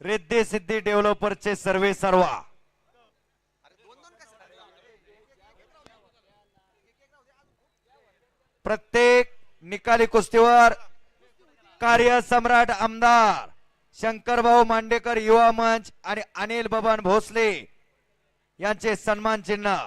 रिद्धी सिद्धी डेव्हलपरचे सर्वे सर्वा प्रत्येक निकाली कुस्तीवर कार्य सम्राट आमदार शंकरभाऊ मांडेकर युवा मंच आणि अनिल बबन भोसले यांचे सन्मान चिन्ह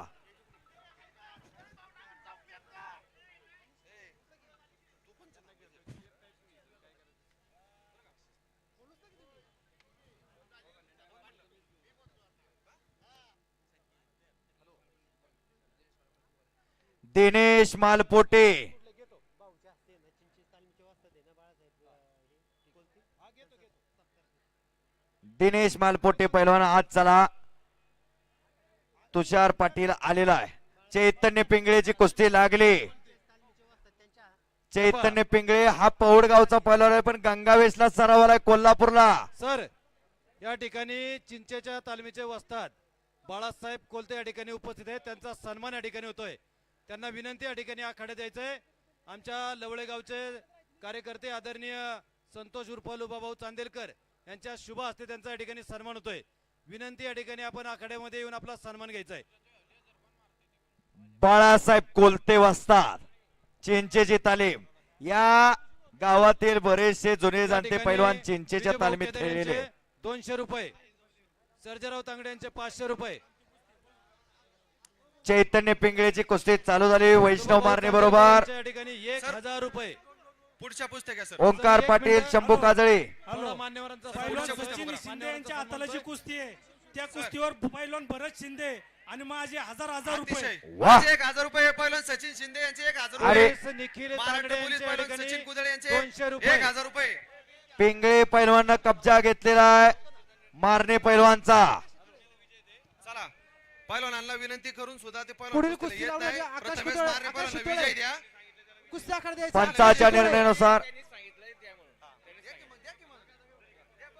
दिनेश मालपोटे दिनेश मालपोटे पैलवान आज चला तुषार पाटील आलेला आहे चैतन्य पिंगळेची कुस्ती लागली चैतन्य पिंगळे हा पौडगावचा पैलवान आहे पण गंगावेशला सरावाला कोल्हापूरला सर या ठिकाणी चिंचेच्या तालमीचे वस्ताद बाळासाहेब कोलते या ठिकाणी उपस्थित आहेत त्यांचा सन्मान या ठिकाणी होतोय त्यांना विनंती या ठिकाणी आखाडे द्यायचंय आमच्या लवळे गावचे कार्यकर्ते आदरणीय संतोष उर्फ लुबाभाऊ चांदेलकर यांच्या शुभ हस्ते त्यांचा या ठिकाणी सन्मान होतोय विनंती या ठिकाणी आपण आखाड्यामध्ये येऊन आपला सन्मान घ्यायचा आहे बाळासाहेब कोलते वस्ताद चिंचेची तालीम या गावातील बरेचसे जुने जाणते पैलवान चिंचेच्या तालमीत खेळलेले 200 रुपये सर्जेराव तांगडे यांचे 500 रुपये चैतन्य पिंगळेची कुस्ती चालू झाली वैष्णव मारणे बरोबर या ठिकाणी 1000 रुपये पुढच्या पुस्तक सर ओंकार पाटील शंभू काजळे मान्यवरांचा सचिन शिंदे यांच्या हाताला जी कुस्ती आहे त्या कुस्तीवर पैलवान भरत शिंदे आणि माझे हजार रुपये वाह 1000 रुपये पैलवान सचिन शिंदे यांचे 1000 अरे रुपये निखिल महाराष्ट्र तांगडे पोलीस यांच्या पैलवान ठिकाणी सचिन कुदळे यांचे 200 रुपये 1000 रुपये पिंगळे पैलवाननं कब्जा घेतलेला आहे मारणे पैलवानचा चला पैलवानांना विनंती करून सुद्धा ते पैलवान पुढील कुस्तीला कुस्ती येत लावण्याची नाही. आकाश प्रथमेश कुदळे, मारणे आकाश पैलवानांना कुदळे. विजय द्या कुस्ती आखाडा द्यायचा पंचाच्या निर्णयानुसार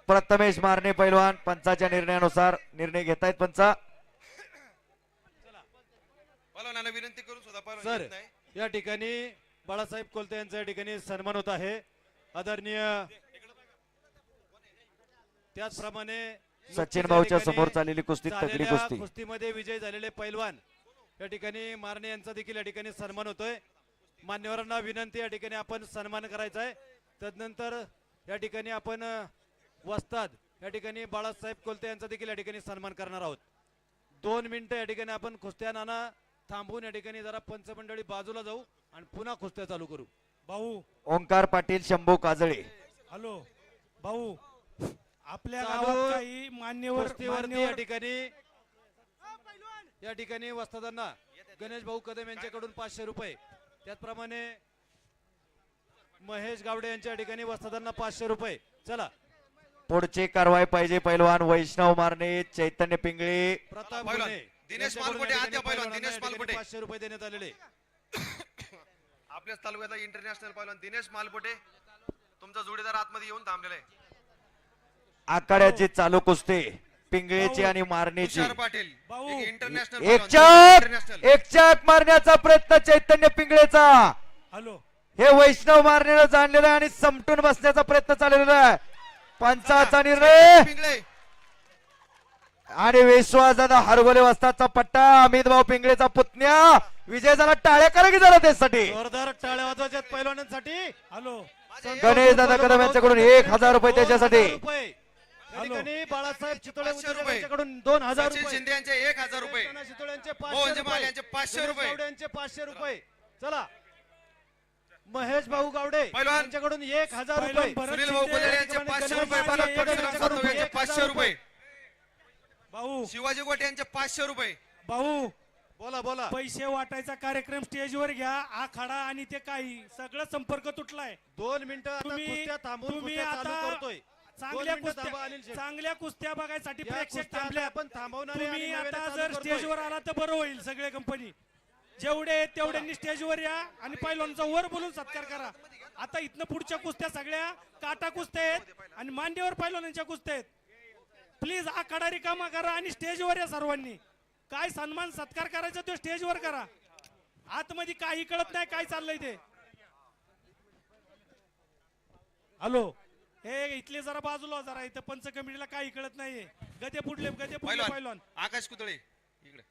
प्रथमेश मारणे पैलवान पंचाच्या निर्णयानुसार निर्णय घेतायत पंचा पैलवानांना विनंती करून सुद्धा पैलवान सर येत नाही या ठिकाणी बाळासाहेब कोलते यांच्या या ठिकाणी सन्मान होत आहे आदरणीय त्याचप्रमाणे सचिन भाऊच्या समोर चाललेली कुस्ती तगडी झालेल्या कुस्ती कुस्तीमध्ये विजय झालेले पैलवान या ठिकाणी मारणे यांचा देखील या ठिकाणी सन्मान होतोय मान्यवरांना विनंती या ठिकाणी आपण सन्मान करायचा आहे तदनंतर या ठिकाणी आपण वस्ताद या ठिकाणी बाळासाहेब कोलते यांचा देखील या ठिकाणी सन्मान करणार आहोत 2 मिनिटं या ठिकाणी आपण कुस्त्या नाना थांबवून या ठिकाणी जरा पंचमंडळी बाजूला जाऊ आणि पुन्हा कुस्त्या चालू करू भाऊ ओंकार पाटील शंभू काजळे हॅलो भाऊ आपल्या चालू गावात काही कुस्तीवरती या ठिकाणी वस्तादांना गणेश भाऊ कदम यांच्याकडून 500 रुपये त्याचप्रमाणे महेश गावडे यांच्या ठिकाणी वस्तादांना 500 रुपये चला पुढची कारवाई पाहिजे पैलवान वैष्णव मारणे चैतन्य पिंगळे प्रताप पैलवान, गुन्हे दिनेश यांच्याकडून मालपोटे, या आद्य ठिकाणी पैलवान, पैलवानांना दिनेश या ठिकाणी मालपोटे. 500 रुपये देण्यात आलेले आपल्याच तालुक्यातला इंटरनॅशनल पैलवान दिनेश मालपोटे तुमचा जोडीदार आतमध्ये येऊन थांबलेला आहे आखाड्याची चालू कुस्ती पिंगळेची आणि मारणेची तुषार पाटील भाऊ. एक इंटरनॅशनल एक पैलवान, चक इंटरनॅशनल एक चक मारण्याचा प्रयत्न चैतन्य पिंगळेचा हॅलो हे वैष्णव मारण्याला जाणलेलं आहे आणि समटून बसण्याचा प्रयत्न चाललेला आहे पंचाचा निर्णय पिंगळे आणि विश्वासदादा हरगोले वस्तादचा पट्टा अमित भाऊ पिंगळेचा पुतण्या विजय झाला टाळ्या करा की जरा त्यासाठी जोरदार टाळ्या वाजवायच्या पैलवानांसाठी हॅलो गणेश दादा कदम यांच्याकडून 1000 रुपये त्याच्यासाठी या ठिकाणी बाळासाहेब चितोळे 500 रुपये. यांच्याकडून 2000 सचिन रुपये शिंदे यांचे 1000 रुपये रत्ना चितोळे यांचे मोहन 500 जमाल यांचे 500 रुपये. गणेश गावडे यांचे 500 रुपये चला महेश भाऊ गावडे पैलवान. यांच्याकडून 1000 पैलवान रुपये भरत सुनील भाऊ शिंदे कोल्हे यांचे यांच्याकडून 500 गणेश रुपये गावडे बालक यांच्याकडून परशुराम जाधव यांचे 500 रुपये भाऊ शिवाजी गोटे यांचे 500 रुपये भाऊ बोला बोला पैसे वाटायचा कार्यक्रम स्टेजवर घ्या आखाडा आणि ते काही सगळं संपर्क तुटलाय 2 मिनिटं आता तुम्ही कुस्त्या थांबून तुम्ही कुस्त्या चालू आता करतोय चांगल्या 2 मिनिटं थांबा, अनिल कुस्त्या शेठ. चांगल्या कुस्त्या बघायसाठी या प्रेक्षक कुस्त्या थांबले आपण थांबवणार आहे तुम्ही आणि नव्याने आता चालू जर करतोय. स्टेजवर आला तर बरं होईल सगळे कंपनी जेवढे आहेत तेवढ्यांनी स्टेजवर या आणि पैलवानचा वर बोलून सत्कार करा आता इथनं पुढच्या कुस्त्या सगळ्या काटा कुस्त्या आहेत आणि मांडीवर पैलवानांच्या कुस्त्या आहेत प्लीज आखाडा रिकामा करा आणि स्टेजवर या सर्वांनी काय सन्मान सत्कार करायचा तो स्टेजवर करा आतमध्ये काही कळत नाही काय चाललंय ते हॅलो हे इथले जरा बाजूला हो जरा, इथं पंच कमिटीला काही कळत नाहीये. गदे पुढले पैलवान पैलवान. आकाश कुतळे इकडे